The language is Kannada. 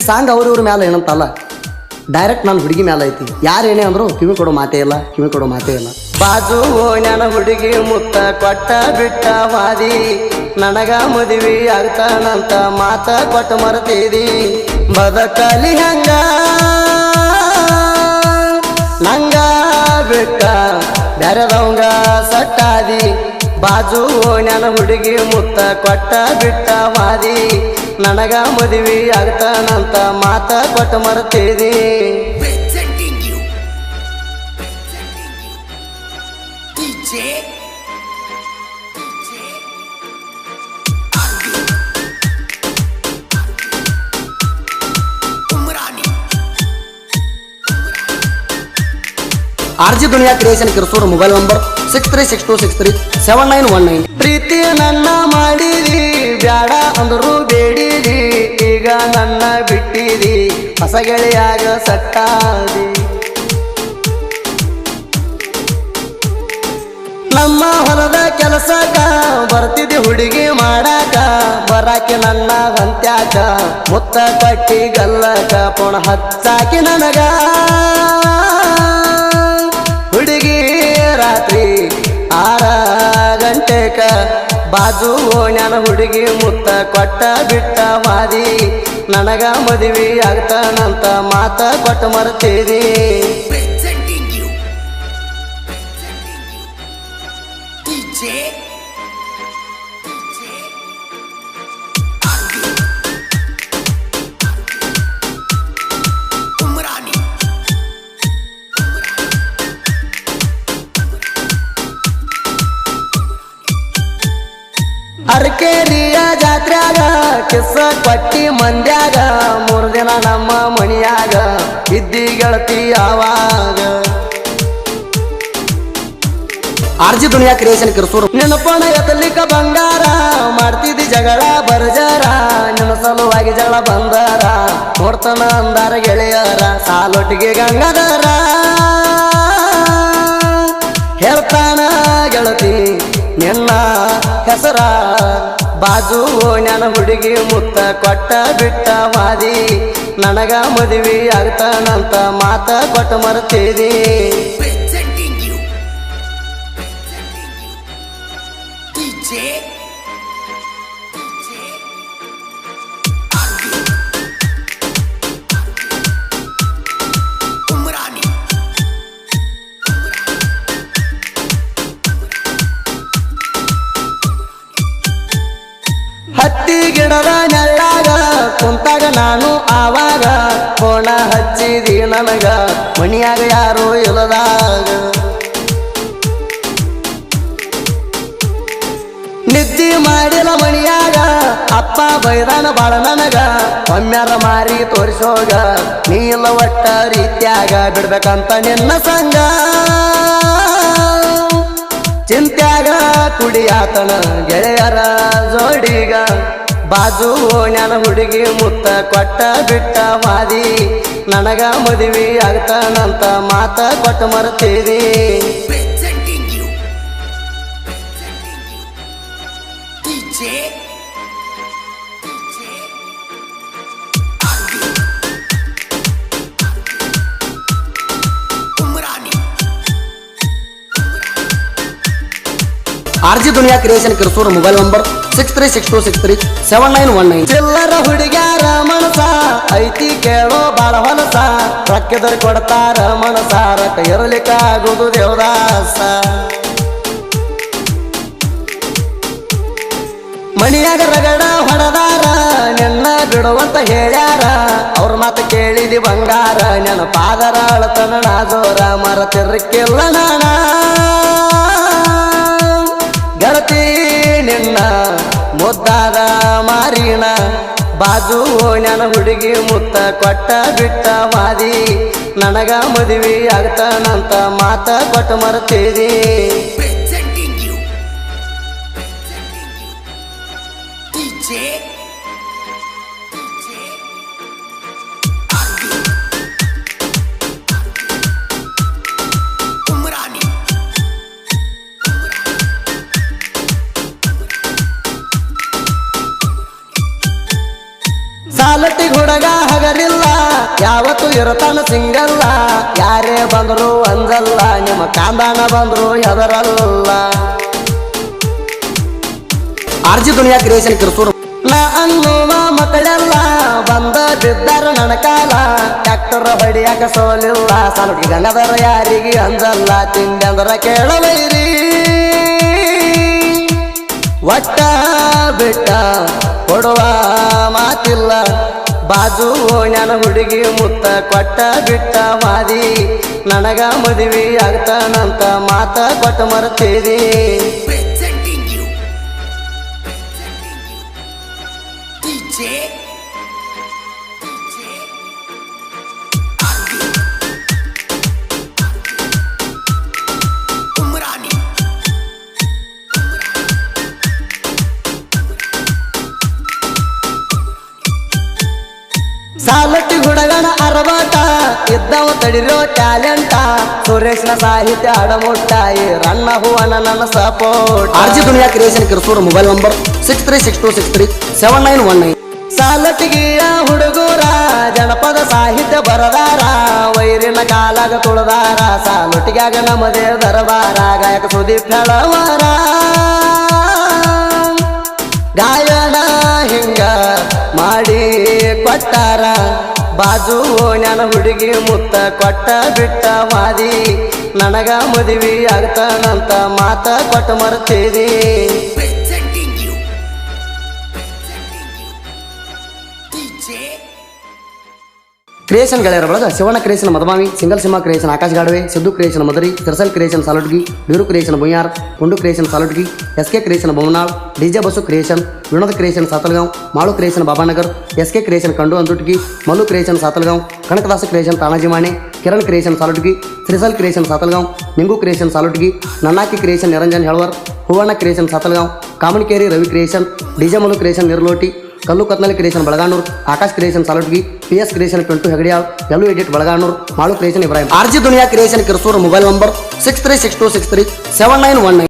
ಸಾಂಗ್ ಅವ್ರ ಮ್ಯಾಲ ಏನಂತಲ್ಲ, ಡೈರೆಕ್ಟ್ ನಾನು ಹುಡುಗಿ ಮ್ಯಾಲ ಐತಿ. ಯಾರು ಏನೇ ಅಂದ್ರು ಕಿವಿ ಕೊಡೋ ಮಾತೇ ಇಲ್ಲ, ಕಿವಿ ಕೊಡೋ ಮಾತೇ ಇಲ್ಲ. ಬಾಜು ನನ್ನ ಹುಡುಗಿ ಮುತ್ತ ಕೊಟ್ಟ ಬಿಟ್ಟ ವಾದಿ, ನನಗ ಮದುವೆ ಆಗ್ತಾನಂತ ಮಾತ ಕೊಟ್ಟ ಮರ್ತೀದಿ. ಬದಕಲಿ ಹಂಗ ನಂಗ ಬಿಟ್ಟ ಬ್ಯಾರೆದವಂಗ ಸಟ್ಟಾದಿ. ಬಾಜು ನನ್ನ ಹುಡುಗಿ ಮುತ್ತ ಕೊಟ್ಟ ಬಿಟ್ಟ ವಾದಿ, ನನಗ ಮದುವೆ ಆಗ್ತಾನಂತ ಮಾತ ಕೊಟ್ಟ ಮರ್ತೀದಿ. RG ದುನಿಯಾ ಕ್ರಿಯೇಷನ್ ಕಿರ್ಸೂರು. Mobile number 6362637919. ಪ್ರೀತಿ ನನ್ನ ಮಾಡಿದಿ, ಬ್ಯಾಡ ಅಂದರು ಬೇಡಿದಿ, ಈಗ ನನ್ನ ಬಿಟ್ಟಿದಿ, ಹೊಸ ಗೆಳೆಯಾಗ ಸಟ್ಟಾದಿ. ನಮ್ಮ ಹೊಲದ ಕೆಲಸಕ್ಕ ಬರ್ತಿದ್ದಿ ಹುಡುಗಿ ಮಾಡಾಕ, ಬರಾಕಿ ನನ್ನ ಹಂತ್ಯಾಕ, ಮುತ್ತ ಕಟ್ಟಿ ಗಲ್ಲಕ ಪುಣ ಹಚ್ಚಾಕಿ ನನಗ. ಹುಡುಗಿ ರಾತ್ರಿ 6 ಗಂಟೆಕ ಬಾಜು ನನ್ನ ಹುಡುಗಿ ಮುತ್ತ ಕೊಟ್ಟ ಬಿಟ್ಟ ವಾದಿ, ನನಗ ಮದುವೆ ಆಗ್ತಾನಂತ ಮಾತ ಕೊಟ್ಟ ಮರ್ತೀದಿ. ಅರ್ಕೇರಿಯ ಜಾತ್ರ್ಯಾಗ ಕಿಸ್ಸ ಕೊಟ್ಟಿ ಮಂದ್ಯಾಗ, 3 ದಿನ ನಮ್ಮ ಮನಿಯಾಗ ಇದ್ದಿ ಗೆಳತಿ ಯಾವಾಗ. RG ದುನಿಯಾ ಕ್ರಿಯೇಷನ್ ಕಿರ್ಸೂರು. ನೆನಪಣ ಎತ್ತಲಿಕ್ಕ ಬಂಗಾರ, ಮಾಡ್ತಿದ್ದಿ ಜಗಳ ಬರ್ಜಾರ, ನಿನ್ನ ಸಲುವಾಗಿ ಜಗಳ ಬಂದಾರ, ನೋಡ್ತಾನ ಅಂದಾರ ಗೆಳೆಯರ, ಸಾಲೊಟ್ಟಿಗೆ ಗಂಗಾಧರ. ಹೇಳ್ತಾನ ಗೆಳತಿ ನಿನ್ನ ಹೆಸರ, ಬಾಜು ನನ್ನ ಹುಡುಗಿ ಮುತ್ತ ಕೊಟ್ಟ ಬಿಟ್ಟ ವಾದಿ, ನನಗ ಮದುವೆ ಆಗ್ತಾನಂತ ಮಾತ ಕೊಟ್ಟ ಮರ್ತೀದಿ. ಹತ್ತಿ ಗಿಡದ ನೆಳ್ಳಾಗ ಕುಂತಾಗ ನಾನು ಆವಾಗ, ಕೋಣ ಹಚ್ಚಿದಿ ನನಗ ಮನಿಯಾಗ ಯಾರು ಇಲ್ಲದಾಗ. ನಿದ್ದಿ ಮಾಡಿಲ್ಲ ಮನಿಯಾಗ, ಅಪ್ಪ ಬೈದಾನ ಬಾಳ ನನಗ, ಒಮ್ಮ್ಯಾರ ಮಾರಿ ತೋರಿಸೋಗ, ನೀ ಇಲ್ಲ ಒಟ್ಟ ರೀತ್ಯಾಗ, ಬಿಡ್ಬೇಕಂತ ನಿನ್ನ ಸಂಗ. ಚಿಂತ್ಯಾಗ ಕುಡಿಯಾತನ ಗೆಳೆಯರ ಜೋಡಿಗ, ಬಾಜು ನನ್ನ ಹುಡುಗಿ ಮುತ್ತ ಕೊಟ್ಟ ಬಿಟ್ಟ ವಾದಿ, ನನಗ ಮದುವೆ ಆಗ್ತಾನಂತ ಮಾತ ಕೊಟ್ಟ ಮರ್ತೀದಿ. RG ದುನಿಯಾ ಕ್ರಿಯೇಷನ್ ಕಿರ್ಸೂರು. Mobile number 6362637919. ಚಿಲ್ಲರ ಹುಡುಗ್ಯಾರ ಮನಸ ಐತಿ ಕೇಳೋ ಬಾಳ ಹೊಲಸ, ರೊಕ್ಕದರ್ ಕೊಡ್ತಾರ ಮನಸಾರ, ಇರಲಿಕ್ಕಾಗುದು ದೇವದಾಸ. ಮಣಿಯಾಗ ರಗಡ ಹೊಡೆದಾರ, ನಿನ್ನ ಬಿಡುವಂತ ಹೇಳ್ಯಾರ, ಅವ್ರ ಮಾತು ಕೇಳಿದಿ ಬಂಗಾರ, ನೆನಪಾದರ ಅಳತನ ಜೋರ, ಮರತಿರ್ಕಿಲ್ಲ ನಾಣ. ಗೆಳತಿ ನಿನ್ನ ಮುದ್ದಾದ ಮಾರಿನ, ಬಾಜು ನನ್ನ ಹುಡುಗಿ ಮುತ್ತ ಕೊಟ್ಟ ಬಿಟ್ಟ ವಾದಿ, ನನಗ ಮದುವೆ ಆಗ್ತಾನಂತ ಮಾತ ಕೊಟ್ಟ ಮರ್ತೀದಿ. ಸಾಲಟ್ಟಿ ಹುಡುಗ ಹಗರಿ ಯಾವತ್ತು ಇರತಾನ ಸಿಂಗಲ್ಲ ಯಾರೇ ಬಂದ್ರು ಅಂಜಲ್ಲ ನಿಮ್ಮ ಕಾಂದಾಣ ಬಂದ್ರು ಹೆದರಲ್ಲ ಆರ್ಜಿ ದುನಿಯಾ ಕ್ರಿಯೇಷನ್ ಕಿರ್ಸೂರು ನಾ ಅನ್ನುವ ಮಕ್ಕಳೆಲ್ಲ ಬಂದ ಬಿದ್ದಾರ ನನ್ನ ಕಾಲ ಟ್ಯಾಕ್ಟರ್ ಹೊಡಿಯಾಕ ಸೋಲಿಲ್ಲ ಸಾಲುಟಿ ಗಂಗದರ ಯಾರಿಗೆ ಅಂಜಲ್ಲ ತಿಂಡಂದ್ರ ಕೇಳವೈರಿ ಒಟ್ಟ ಬಿಟ್ಟ ಕೊಡುವ ಮಾತಿಲ್ಲ ಬಾಜು ನನ್ನ ಹುಡುಗಿ ಮುತ್ತ ಕೊಟ್ಟ ಬಿಟ್ಟ ಮಾದಿ ನನಗ ಮದುವೆ ಆಗ್ತಾನಂತ ಮಾತ ಕೊಟ್ಟ ಮರ್ತೀರಿ ಸಾಲಟ್ಟಿ ಹುಡುಗನ ಅರಬಾಟ ಇದ್ದವ ತಡಿರೋ ಟ್ಯಾಲೆಂಟ ಸುರೇಶ್ನ ಸಾಹಿತ್ಯ ಅಡಮುಟ್ಟಾಯಿ ರನ್ನ ಹೂವನ ನನ್ನ ಸಪೋರ್ಟ್ ಆರ್ಜಿ ದುನಿಯಾ ಕ್ರಿಯೇಷನ್ ಕಿರ್ಸೂರು ಮೊಬೈಲ್ ನಂಬರ್ 6362637919 ಸಾಲಟ್ಟಿಗೆಯ ಹುಡುಗರ ಜನಪದ ಸಾಹಿತ್ಯ ಬರದಾರ ವೈರಿನ ಕಾಲಾಗ ತುಳದಾರ ಸಾಲೊಟ್ಟಿಗಾಗ ನಮ್ಮದೇ ದರಬಾರ ಗಾಯಕ ಸುದೀಪ್ ಹೇಳವಾರ ಗಾಯನ ಹಿಂಗ ಮಾಡಿ ಕೊಟ್ಟಾರ ಬಾಜು ನನ್ನ ಹುಡುಗಿ ಮುತ್ತ ಕೊಟ್ಟ ಬಿಟ್ಟ ಮಾದಿ ನನಗ ಮದುವೆ ಆಗ್ತಾನಂತ ಮಾತ ಕೊಟ್ಟ ಮರ್ತೀರಿ ಕ್ರಿಯೇಷನ್ ಗೆಳೆಯರ ಬಳಗ ಶಿವಣ್ಣ ಕ್ರಿಯೇಷನ್ ಮದಮಾವಿ ಸಿಂಗಲ್ ಸಿಂಹ ಕ್ರಿಯೇಷನ್ ಆಕಾಶ್ ಗಾಡವೆ Siddu creation Madari Tirsal creation Salutgi Biru creation Buyyar Pundu creation Salutgi SK creation Bommanal DJ Basu creation Vinod creation Satalgaon Malu creation Babanagar SK creation ಕಂಡು Andutgi Mallu creation Satalgaon Kanakadasa creation Tanaji Mane Kiran creation Salutgi Trisal creation Satalgaon Ningu creation Salutgi ನನ್ನಾಕಿ creation Niranjan Helvar Hoovanna creation Satalgaon Kamankeri Ravi creation DJ Mallu creation ನಿರ್ಲೋಟಿ ಕಲ್ಲು Katnali creation Balaganur Akash creation Salutgi PS creation Pentu Hegadiyal ಎಲ್ಲೂ ಎಡಿಟ್ ಬಳಗಾನೂರ್ ಮಾಳು ಕ್ರಿಯೇಷನ್ ಇಬ್ರಾಹಿಂ ಆರ್ಜಿ ದುನಿಯಾ ಕ್ರಿಯೇಷನ್ ಕಿರ್ಸೂರು ಮೊಬೈಲ್ ನಂಬರ್ 6362637919